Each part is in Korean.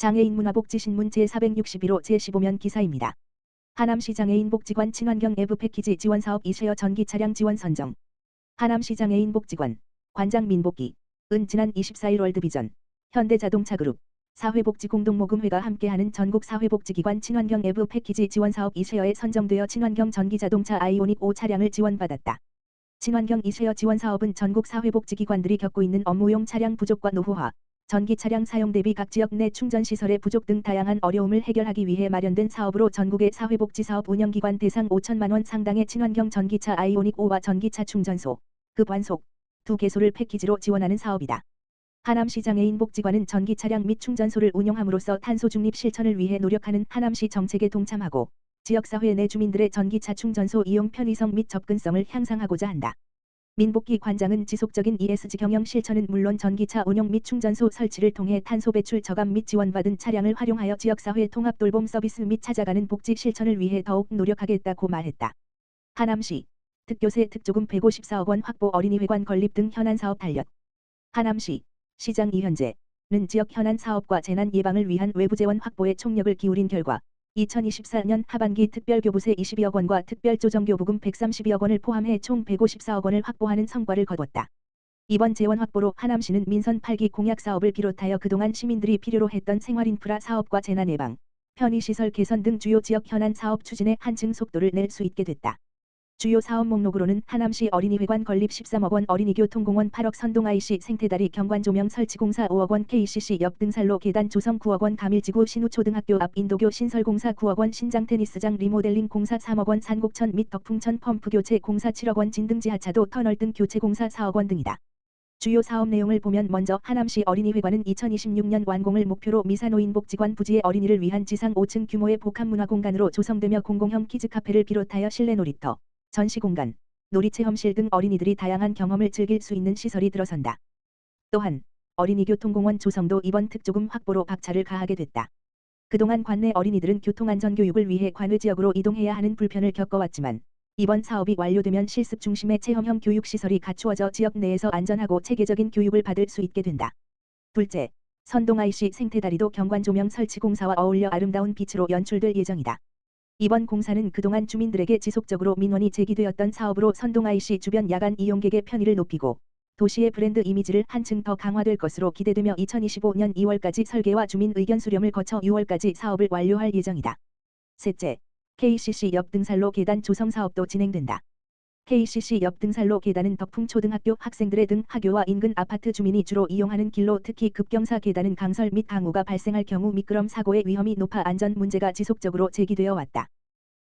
장애인 문화복지신문 제461호 제15면 기사입니다. 하남시 장애인복지관 친환경 앱 패키지 지원사업 이쉐어 전기차량 지원 선정. 하남시 장애인복지관 관장 민복기 은 지난 24일 월드비전, 현대자동차그룹, 사회복지공동모금회가 함께하는 전국 사회복지기관 친환경 앱 패키지 지원사업 이쉐어에 선정되어 친환경 전기자동차 아이오닉 5 차량을 지원받았다. 친환경 이쉐어 지원사업은 전국 사회복지기관들이 겪고 있는 업무용 차량 부족과 노후화, 전기 차량 사용 대비 각 지역 내 충전시설의 부족 등 다양한 어려움을 해결하기 위해 마련된 사업으로 전국의 사회복지사업 운영기관 대상 5천만 원 상당의 친환경 전기차 아이오닉 5와 전기차 충전소, 급완속, 2개소를 패키지로 지원하는 사업이다. 하남시 장애인복지관은 전기 차량 및 충전소를 운영함으로써 탄소 중립 실천을 위해 노력하는 하남시 정책에 동참하고 지역사회 내 주민들의 전기차 충전소 이용 편의성 및 접근성을 향상하고자 한다. 민복기 관장은 지속적인 ESG 경영 실천은 물론 전기차 운영 및 충전소 설치를 통해 탄소 배출 저감 및 지원받은 차량을 활용하여 지역사회 통합 돌봄 서비스 및 찾아가는 복지 실천을 위해 더욱 노력하겠다고 말했다. 하남시 특교세 특조금 154억 원 확보 어린이회관 건립 등 현안 사업 단련. 하남시 시장 이현재는 지역 현안 사업과 재난 예방을 위한 외부 재원 확보에 총력을 기울인 결과 2024년 하반기 특별교부세 22억 원과 특별조정교부금 132억 원을 포함해 총 154억 원을 확보하는 성과를 거뒀다. 이번 재원 확보로 하남시는 민선 8기 공약 사업을 비롯하여 그동안 시민들이 필요로 했던 생활인프라 사업과 재난 예방, 편의시설 개선 등 주요 지역 현안 사업 추진에 한층 속도를 낼 수 있게 됐다. 주요 사업 목록으로는 하남시 어린이회관 건립 13억 원, 어린이교통공원 8억, 선동 IC 생태다리 경관조명 설치공사 5억 원, KCC 옆 등산로 계단 조성 9억 원, 가밀지구 신우초등학교 앞 인도교 신설공사 9억 원, 신장 테니스장 리모델링 공사 3억 원, 산곡천 및 덕풍천 펌프 교체 공사 7억 원, 진등지하차도 터널 등 교체 공사 4억 원 등이다. 주요 사업 내용을 보면 먼저 하남시 어린이회관은 2026년 완공을 목표로 미사노인복지관 부지의 어린이를 위한 지상 5층 규모의 복합문화공간으로 조성되며 공공형 키즈카페를 비롯하여 실내 놀이터, 전시공간, 놀이체험실 등 어린이들이 다양한 경험을 즐길 수 있는 시설이 들어선다. 또한 어린이교통공원 조성도 이번 특조금 확보로 박차를 가하게 됐다. 그동안 관내 어린이들은 교통안전교육을 위해 관외 지역으로 이동해야 하는 불편을 겪어왔지만 이번 사업이 완료되면 실습 중심의 체험형 교육시설이 갖추어져 지역 내에서 안전하고 체계적인 교육을 받을 수 있게 된다. 둘째, 선동 IC 생태다리도 경관조명 설치 공사와 어울려 아름다운 빛으로 연출될 예정이다. 이번 공사는 그동안 주민들에게 지속적으로 민원이 제기되었던 사업으로 선동 IC 주변 야간 이용객의 편의를 높이고 도시의 브랜드 이미지를 한층 더 강화될 것으로 기대되며 2025년 2월까지 설계와 주민 의견 수렴을 거쳐 6월까지 사업을 완료할 예정이다. 셋째, KCC 옆 등산로 계단 조성 사업도 진행된다. KCC 옆 등산로 계단은 덕풍초등학교 학생들의 등 학교와 인근 아파트 주민이 주로 이용하는 길로 특히 급경사 계단은 강설 및 강우가 발생할 경우 미끄럼 사고의 위험이 높아 안전 문제가 지속적으로 제기되어 왔다.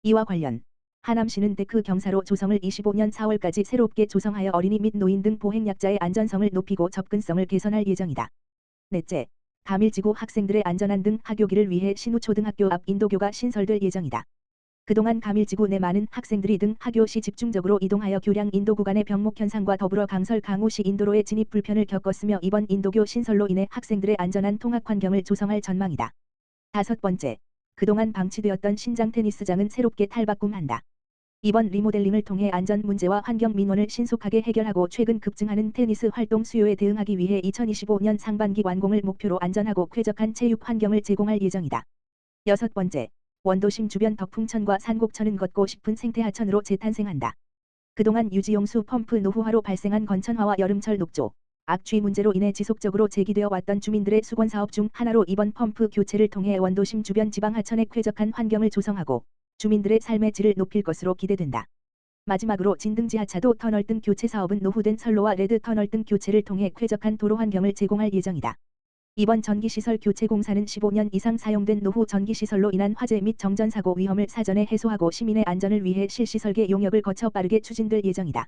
이와 관련 하남시는 데크 경사로 조성을 25년 4월까지 새롭게 조성하여 어린이 및 노인 등 보행약자의 안전성을 높이고 접근성을 개선할 예정이다. 넷째, 가밀지구 학생들의 안전한 등 하교길을 위해 신우초등학교 앞 인도교가 신설될 예정이다. 그동안 가밀지구 내 많은 학생들이 등 하교 시 집중적으로 이동하여 교량 인도 구간의 병목 현상과 더불어 강설 강우 시 인도로의 진입 불편을 겪었으며 이번 인도교 신설로 인해 학생들의 안전한 통학 환경을 조성할 전망이다. 다섯 번째, 그동안 방치되었던 신장 테니스장은 새롭게 탈바꿈한다. 이번 리모델링을 통해 안전 문제와 환경 민원을 신속하게 해결하고 최근 급증하는 테니스 활동 수요에 대응하기 위해 2025년 상반기 완공을 목표로 안전하고 쾌적한 체육 환경을 제공할 예정이다. 여섯 번째, 원도심 주변 덕풍천과 산곡천은 걷고 싶은 생태하천으로 재탄생한다. 그동안 유지용수 펌프 노후화로 발생한 건천화와 여름철 녹조, 악취 문제로 인해 지속적으로 제기되어 왔던 주민들의 수건사업 중 하나로 이번 펌프 교체를 통해 원도심 주변 지방하천에 쾌적한 환경을 조성하고 주민들의 삶의 질을 높일 것으로 기대된다. 마지막으로 진등지하차도 터널 등 교체 사업은 노후된 선로와 레드 터널 등 교체를 통해 쾌적한 도로 환경을 제공할 예정이다. 이번 전기시설 교체 공사는 15년 이상 사용된 노후 전기시설로 인한 화재 및 정전사고 위험을 사전에 해소하고 시민의 안전을 위해 실시설계 용역을 거쳐 빠르게 추진될 예정이다.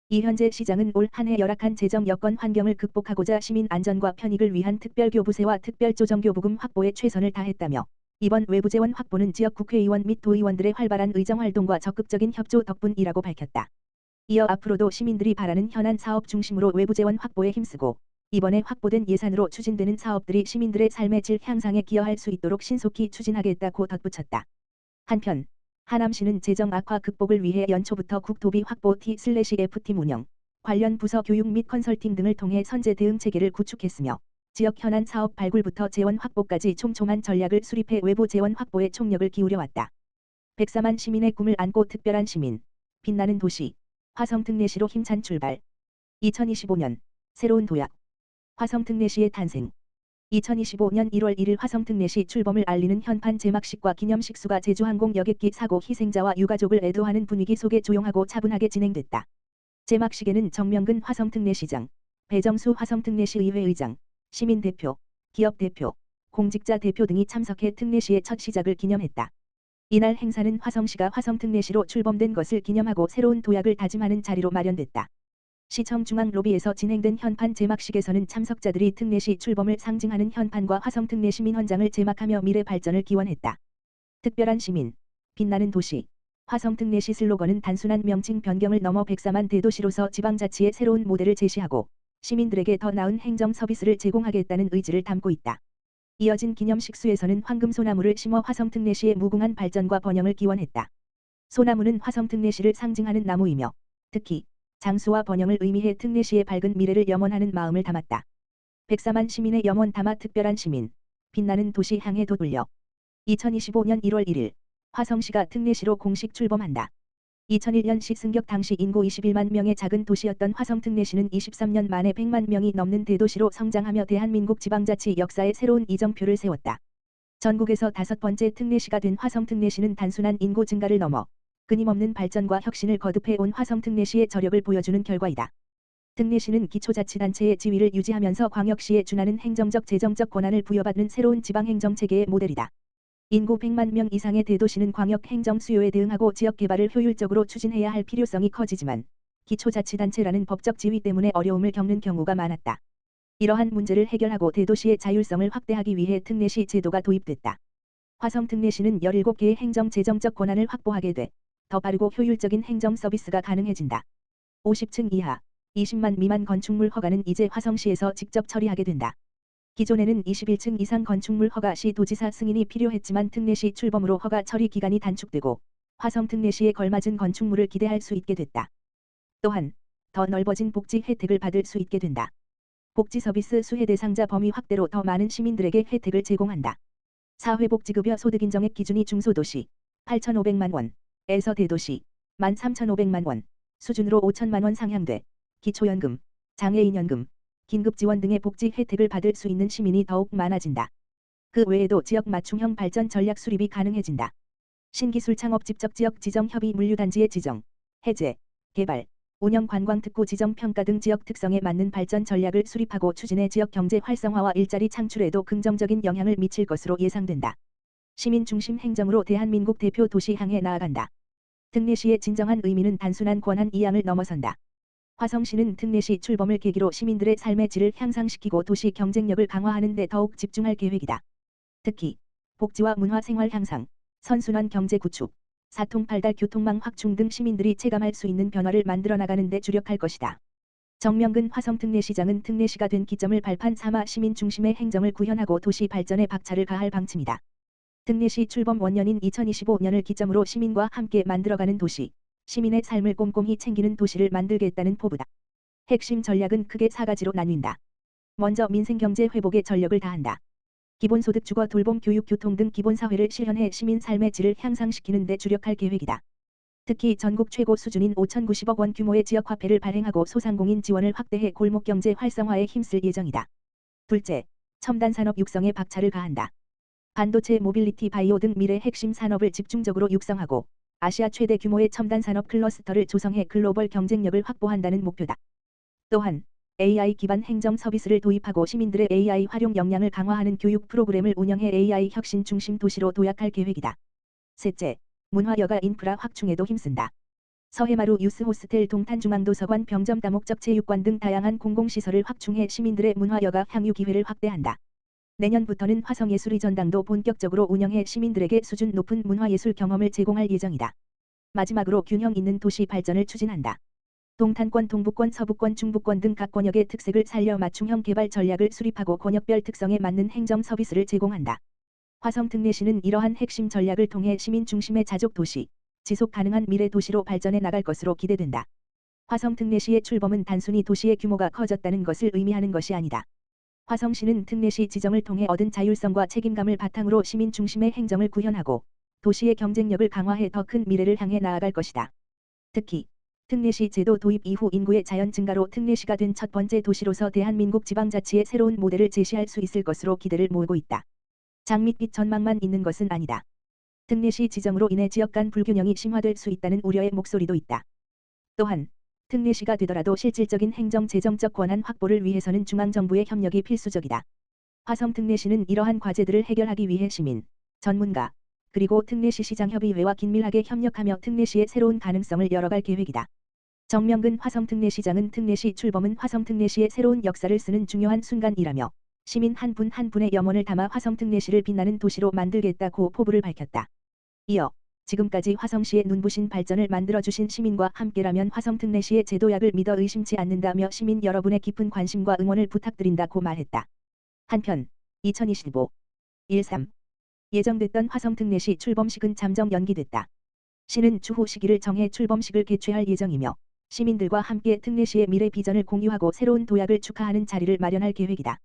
이현재 시장은 올 한 해 열악한 재정 여건 환경을 극복하고자 시민 안전과 편익을 위한 특별교부세와 특별조정교부금 확보에 최선을 다했다며 이번 외부 재원 확보는 지역 국회의원 및 도의원들의 활발한 의정활동과 적극적인 협조 덕분이라고 밝혔다. 이어 앞으로도 시민들이 바라는 현안 사업 중심으로 외부 재원 확보에 힘쓰고 이번에 확보된 예산으로 추진되는 사업들이 시민들의 삶의 질 향상에 기여할 수 있도록 신속히 추진하겠다고 덧붙였다. 한편 하남시는 재정 악화 극복을 위해 연초부터 국토비 확보 T/F팀 운영, 관련 부서 교육 및 컨설팅 등을 통해 선제 대응 체계를 구축했으며 지역 현안 사업 발굴부터 재원 확보까지 촘촘한 전략을 수립해 외부 재원 확보에 총력을 기울여왔다. 104만 시민의 꿈을 안고 특별한 시민, 빛나는 도시, 화성특례시로 힘찬 출발. 2025년 새로운 도약, 화성특례시의 탄생. 2025년 1월 1일 화성특례시 출범을 알리는 현판 제막식과 기념식수가 제주항공 여객기 사고 희생자와 유가족을 애도하는 분위기 속에 조용하고 차분하게 진행됐다. 제막식에는 정명근 화성특례시장, 배정수 화성특례시의회 의장, 시민대표, 기업대표, 공직자 대표 등이 참석해 특례시의 첫 시작을 기념했다. 이날 행사는 화성시가 화성특례시로 출범된 것을 기념하고 새로운 도약을 다짐하는 자리로 마련됐다. 시청 중앙 로비에서 진행된 현판 제막식에서는 참석자들이 특례시 출범을 상징하는 현판과 화성특례 시민헌장을 제막하며 미래 발전을 기원했다. 특별한 시민, 빛나는 도시, 화성특례시 슬로건은 단순한 명칭 변경을 넘어 104만 대도시로서 지방자치의 새로운 모델을 제시하고 시민들에게 더 나은 행정 서비스를 제공하겠다는 의지를 담고 있다. 이어진 기념식수에서는 황금 소나무를 심어 화성특례시의 무궁한 발전과 번영을 기원했다. 소나무는 화성특례시를 상징하는 나무이며 특히 장수와 번영을 의미해 특례시의 밝은 미래를 염원하는 마음을 담았다. 104만 시민의 염원 담아 특별한 시민, 빛나는 도시 향해 돋돌려. 2025년 1월 1일 화성시가 특례시로 공식 출범한다. 2001년시 승격 당시 인구 21만 명의 작은 도시였던 화성특례시는 23년 만에 100만 명이 넘는 대도시로 성장하며 대한민국 지방자치 역사에 새로운 이정표를 세웠다. 전국에서 5번째 특례시가 된 화성특례시는 단순한 인구 증가를 넘어 끊임없는 발전과 혁신을 거듭해온 화성특례시의 저력을 보여주는 결과이다. 특례시는 기초자치단체의 지위를 유지하면서 광역시에 준하는 행정적 재정적 권한을 부여받는 새로운 지방행정체계의 모델이다. 인구 100만 명 이상의 대도시는 광역 행정 수요에 대응하고 지역 개발을 효율적으로 추진해야 할 필요성이 커지지만 기초자치단체라는 법적 지위 때문에 어려움을 겪는 경우가 많았다. 이러한 문제를 해결하고 대도시의 자율성을 확대하기 위해 특례시 제도가 도입됐다. 화성특례시는 17개의 행정 재정적 권한을 확보하게 돼 더 빠르고 효율적인 행정 서비스가 가능해진다. 50층 이하, 20만 미만 건축물 허가는 이제 화성시에서 직접 처리하게 된다. 기존에는 21층 이상 건축물 허가 시 도지사 승인이 필요했지만 특례시 출범으로 허가 처리 기간이 단축되고 화성특례시에 걸맞은 건축물을 기대할 수 있게 됐다. 또한 더 넓어진 복지 혜택을 받을 수 있게 된다. 복지 서비스 수혜 대상자 범위 확대로 더 많은 시민들에게 혜택을 제공한다. 사회복지급여 소득인정액 기준이 중소도시 8,500만 원에서 대도시 13,500만 원 수준으로 5천만 원 상향돼 기초연금, 장애인연금, 긴급지원 등의 복지 혜택을 받을 수 있는 시민이 더욱 많아진다. 그 외에도 지역 맞춤형 발전 전략 수립이 가능해진다. 신기술 창업 집적지역 지정 협의 물류단지의 지정, 해제, 개발, 운영 관광특구 지정 평가 등 지역 특성에 맞는 발전 전략을 수립하고 추진해 지역 경제 활성화와 일자리 창출에도 긍정적인 영향을 미칠 것으로 예상된다. 시민 중심 행정으로 대한민국 대표 도시 향해 나아간다. 특례시의 진정한 의미는 단순한 권한 이양을 넘어선다. 화성시는 특례시 출범을 계기로 시민들의 삶의 질을 향상시키고 도시 경쟁력을 강화하는 데 더욱 집중할 계획이다. 특히 복지와 문화 생활 향상, 선순환 경제 구축, 사통팔달 교통망 확충 등 시민들이 체감할 수 있는 변화를 만들어 나가는 데 주력할 것이다. 정명근 화성특례시장은 특례시가 된 기점을 발판 삼아 시민 중심의 행정을 구현하고 도시 발전에 박차를 가할 방침이다. 특례시 출범 원년인 2025년을 기점으로 시민과 함께 만들어가는 도시, 시민의 삶을 꼼꼼히 챙기는 도시를 만들겠다는 포부다. 핵심 전략은 크게 4가지로 나뉜다. 먼저 민생경제 회복에 전력을 다한다. 기본소득 주거 돌봄 교육 교통 등 기본사회를 실현해 시민 삶의 질을 향상시키는 데 주력할 계획이다. 특히 전국 최고 수준인 5,090억 원 규모의 지역화폐를 발행하고 소상공인 지원을 확대해 골목경제 활성화에 힘쓸 예정이다. 둘째, 첨단산업 육성에 박차를 가한다. 반도체, 모빌리티, 바이오 등 미래 핵심 산업을 집중적으로 육성하고 아시아 최대 규모의 첨단산업 클러스터를 조성해 글로벌 경쟁력을 확보한다는 목표다. 또한 AI 기반 행정 서비스를 도입하고 시민들의 AI 활용 역량을 강화하는 교육 프로그램을 운영해 AI 혁신 중심 도시로 도약할 계획이다. 셋째, 문화여가 인프라 확충에도 힘쓴다. 서해마루 유스 호스텔 동탄중앙도서관 병점 다목적 체육관 등 다양한 공공시설을 확충해 시민들의 문화여가 향유 기회를 확대한다. 내년부터는 화성예술의 전당도 본격적으로 운영해 시민들에게 수준 높은 문화예술 경험을 제공할 예정이다. 마지막으로 균형 있는 도시 발전을 추진한다. 동탄권, 동부권, 서부권, 중부권 등 각 권역의 특색을 살려 맞춤형 개발 전략을 수립하고 권역별 특성에 맞는 행정 서비스를 제공한다. 화성특례시는 이러한 핵심 전략을 통해 시민 중심의 자족 도시, 지속 가능한 미래 도시로 발전해 나갈 것으로 기대된다. 화성특례시의 출범은 단순히 도시의 규모가 커졌다는 것을 의미하는 것이 아니다. 화성시는 특례시 지정을 통해 얻은 자율성과 책임감을 바탕으로 시민 중심의 행정을 구현하고 도시의 경쟁력을 강화해 더 큰 미래를 향해 나아갈 것이다. 특히 특례시 제도 도입 이후 인구의 자연 증가로 특례시가 된 첫 번째 도시로서 대한민국 지방자치의 새로운 모델을 제시할 수 있을 것으로 기대를 모으고 있다. 장밋빛 전망만 있는 것은 아니다. 특례시 지정으로 인해 지역 간 불균형이 심화될 수 있다는 우려의 목소리도 있다. 또한 특례시가 되더라도 실질적인 행정 재정적 권한 확보를 위해서는 중앙정부의 협력이 필수적이다. 화성 특례시는 이러한 과제들을 해결하기 위해 시민, 전문가, 그리고 특례시 시장협의회와 긴밀하게 협력하며 특례시의 새로운 가능성을 열어갈 계획이다. 정명근 화성 특례시장은 특례시 출범은 화성 특례시의 새로운 역사를 쓰는 중요한 순간이라며 시민 한 분 한 분의 염원을 담아 화성 특례시를 빛나는 도시로 만들겠다고 포부를 밝혔다. 이어 지금까지 화성시의 눈부신 발전을 만들어주신 시민과 함께라면 화성 특례시의 제도약을 믿어 의심치 않는다며 시민 여러분의 깊은 관심과 응원을 부탁드린다고 말했다. 한편 2025 13 예정됐던 화성 특례시 출범식은 잠정 연기됐다. 시는 추후 시기를 정해 출범식을 개최할 예정이며 시민들과 함께 특례시의 미래 비전을 공유하고 새로운 도약을 축하하는 자리를 마련할 계획이다.